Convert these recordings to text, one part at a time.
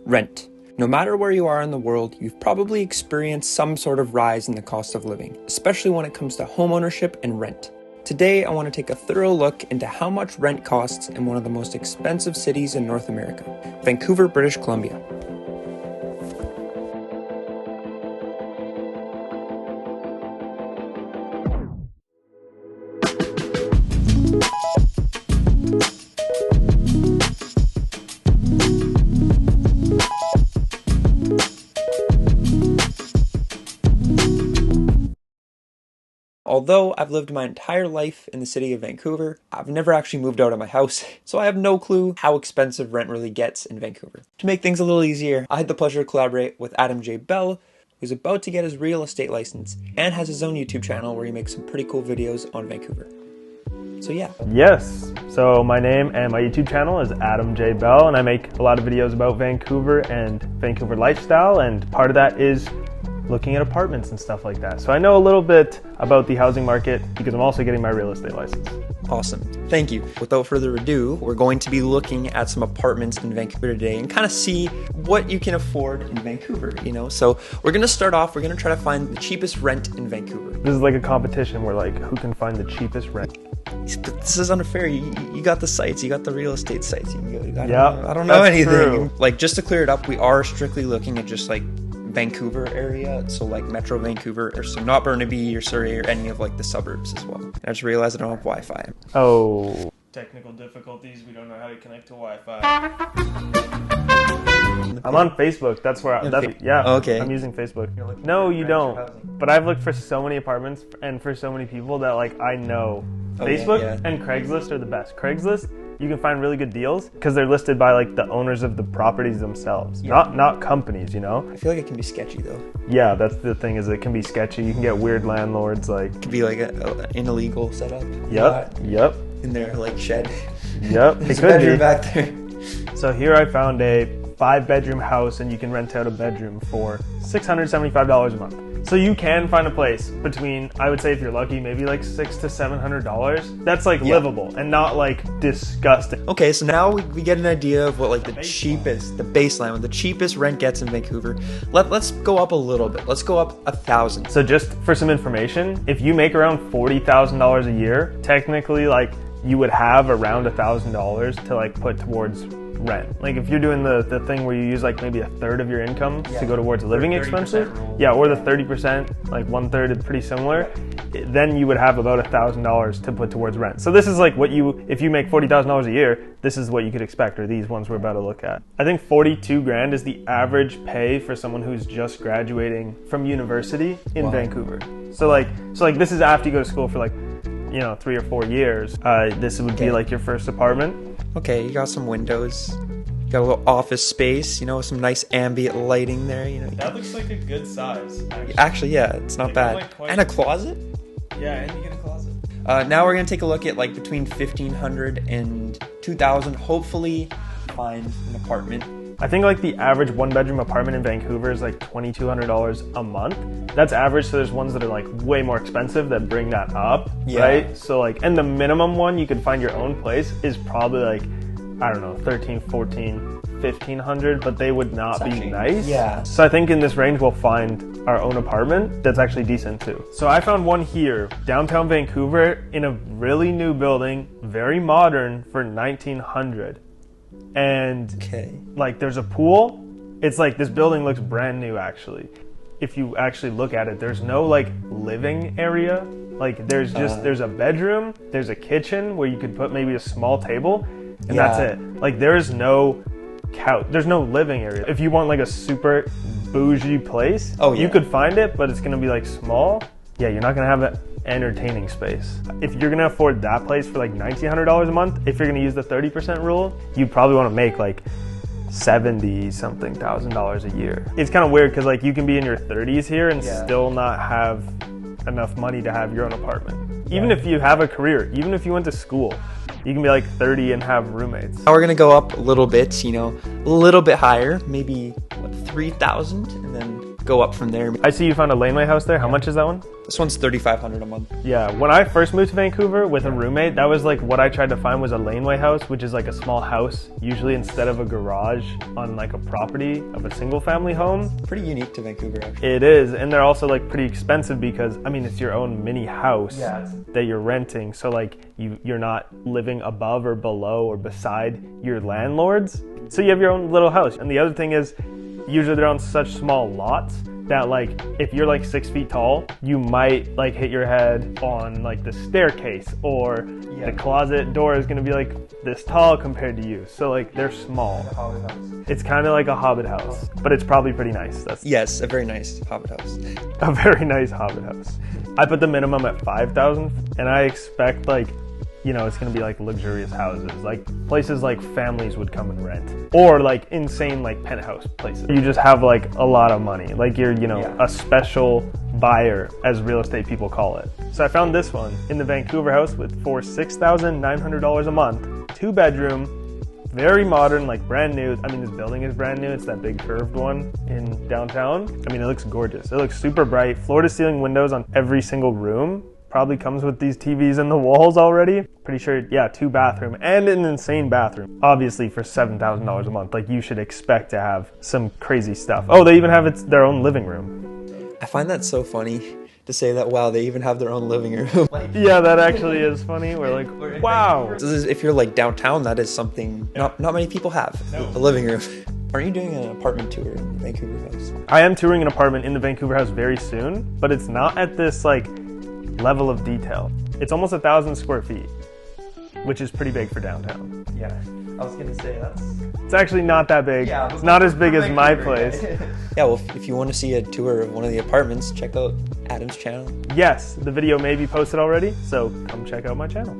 Rent. No matter where you are in the world, you've probably experienced some sort of rise in the cost of living, especially when it comes to homeownership and rent. Today, I want to take a thorough look into how much rent costs in one of the most expensive cities in North America, Vancouver, British Columbia. Although I've lived my entire life in the city of Vancouver, I've never actually moved out of my house, so I have no clue how expensive rent really gets in Vancouver. To make things a little easier, I had the pleasure to collaborate with Adam J. Bell, who's about to get his real estate license and has his own YouTube channel where he makes some pretty cool videos on Vancouver. So yeah. Yes, so my name and my YouTube channel is Adam J. Bell, and I make a lot of videos about Vancouver and Vancouver lifestyle, and part of that is looking at apartments and stuff like that. So I know a little bit about the housing market because I'm also getting my real estate license. Awesome. Thank you. Without further ado, we're going to be looking at some apartments in Vancouver today and kind of see what you can afford in Vancouver, So we're going to start off, we're going to try to find the cheapest rent in Vancouver. This is like a competition where like who can find the cheapest rent. This is unfair. You got the sites, you got the real estate sites. I don't know anything. True. Like, just to clear it up, we are strictly looking at just like Vancouver area, so like Metro Vancouver, or so not Burnaby or Surrey or any of like the suburbs as well. I just realized I don't have Wi-Fi. Oh. Technical difficulties, we don't know how to connect to Wi-Fi. I'm on Facebook, that's where okay. I'm using Facebook. No, you don't. But I've looked for so many apartments and for so many people that like I know. Facebook and Craigslist are the best. Craigslist, you can find really good deals because they're listed by like the owners of the properties themselves, not companies, I feel like it can be sketchy though. Yeah, that's the thing, is it can be sketchy. You can get weird landlords, like it could be like an illegal setup. Yep. In their like shed. Yep. There's a bedroom back there. So here I found a 5-bedroom house, and you can rent out a bedroom for $675 a month. So you can find a place between, I would say if you're lucky, maybe like $600 to $700. That's like livable and not like disgusting. Okay, so now we get an idea of what like the baseline, what the cheapest rent gets in Vancouver. Let's go up a little bit. Let's go up $1,000. So just for some information, if you make around $40,000 a year, technically like you would have around $1,000 to like put towards rent. Like if you're doing the thing where you use like maybe a third of your income to go towards living expenses, or the 30%, like 1/3 is pretty similar, then you would have about $1,000 to put towards rent. So this is like what if you make $40,000 a year, this is what you could expect, or these ones we're about to look at. I think 42 grand is the average pay for someone who's just graduating from university in Vancouver. So like this is after you go to school for like 3 or 4 years. This would be like your first apartment. Okay, you got some windows, you got a little office space, some nice ambient lighting there. That looks like a good size. Actually, yeah, it's not bad. And a closet? Yeah, and you get a closet. Now we're gonna take a look at like between $1,500 and $2,000. Hopefully, find an apartment. I think like the average 1-bedroom apartment in Vancouver is like $2,200 a month. That's average, so there's ones that are like way more expensive that bring that up, right? So like, and the minimum one you could find your own place is probably like, I don't know, $1,300, $1,400, $1,500, but they would not be nice. Yeah. So I think in this range we'll find our own apartment that's actually decent too. So I found one here, downtown Vancouver, in a really new building, very modern, for $1,900. And like there's a pool. It's like this building looks brand new actually. If you actually look at it, there's no like living area. Like there's a bedroom, there's a kitchen where you could put maybe a small table, and that's it. Like there's no couch, there's no living area. If you want like a super bougie place, you could find it, but it's gonna be like small. Yeah, you're not gonna have that entertaining space. If you're gonna afford that place for like $1,900 a month, if you're gonna use the 30% rule, you probably want to make like $70-something thousand a year. It's kind of weird because like you can be in your 30s here and still not have enough money to have your own apartment. Even if you have a career, even if you went to school, you can be like 30 and have roommates. Now we're gonna go up a little bit, a little bit higher, maybe 3,000, and then go up from there. I see you found a laneway house there. How much is that one? This one's $3,500 a month. Yeah, when I first moved to Vancouver with a roommate, that was like what I tried to find was a laneway house, which is like a small house, usually instead of a garage on like a property of a single family home. Pretty unique to Vancouver, actually. It is, and they're also like pretty expensive because, I mean, it's your own mini house that you're renting. So like you're not living above or below or beside your landlords. So you have your own little house. And the other thing is, usually they're on such small lots that like if you're like 6 feet tall, you might like hit your head on like the staircase, or the closet door is gonna be like this tall compared to you. So like they're small. It's kind of like a hobbit house, but it's probably pretty nice. Yes, a very nice hobbit house. A very nice hobbit house. I put the minimum at 5,000, and I expect like, you know, it's gonna be like luxurious houses, like places like families would come and rent, or like insane like penthouse places. You just have like a lot of money, like you're, you know, a special buyer, as real estate people call it. So I found this one in the Vancouver house for $6,900 a month, 2-bedroom, very modern, like brand new. I mean, this building is brand new. It's that big curved one in downtown. I mean, it looks gorgeous. It looks super bright, floor to ceiling windows on every single room. Probably comes with these TVs in the walls already. Pretty sure, 2-bathroom and an insane bathroom. Obviously for $7,000 a month, like you should expect to have some crazy stuff. Oh, they even have their own living room. I find that so funny to say that, wow, they even have their own living room. Yeah, that actually is funny. We're like, wow. If you're like downtown, that is something not many people have, a living room. Aren't you doing an apartment tour in the Vancouver house? I am touring an apartment in the Vancouver house very soon, but it's not at this like level of detail. It's almost 1,000 square feet, which is pretty big for downtown. Yeah, I was gonna say it's actually not that big. Yeah, it's not as big as my place. Yeah, well, if you want to see a tour of one of the apartments, check out Adam's channel. Yes, the video may be posted already, so come check out my channel.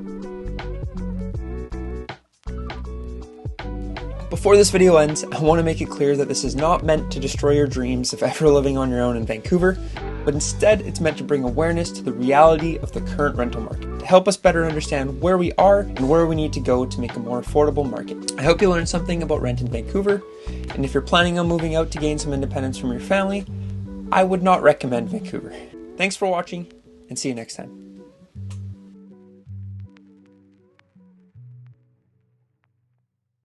Before this video ends, I want to make it clear that this is not meant to destroy your dreams of ever living on your own in Vancouver, but instead it's meant to bring awareness to the reality of the current rental market, to help us better understand where we are and where we need to go to make a more affordable market. I hope you learned something about rent in Vancouver, and if you're planning on moving out to gain some independence from your family, I would not recommend Vancouver. Thanks for watching, and see you next time.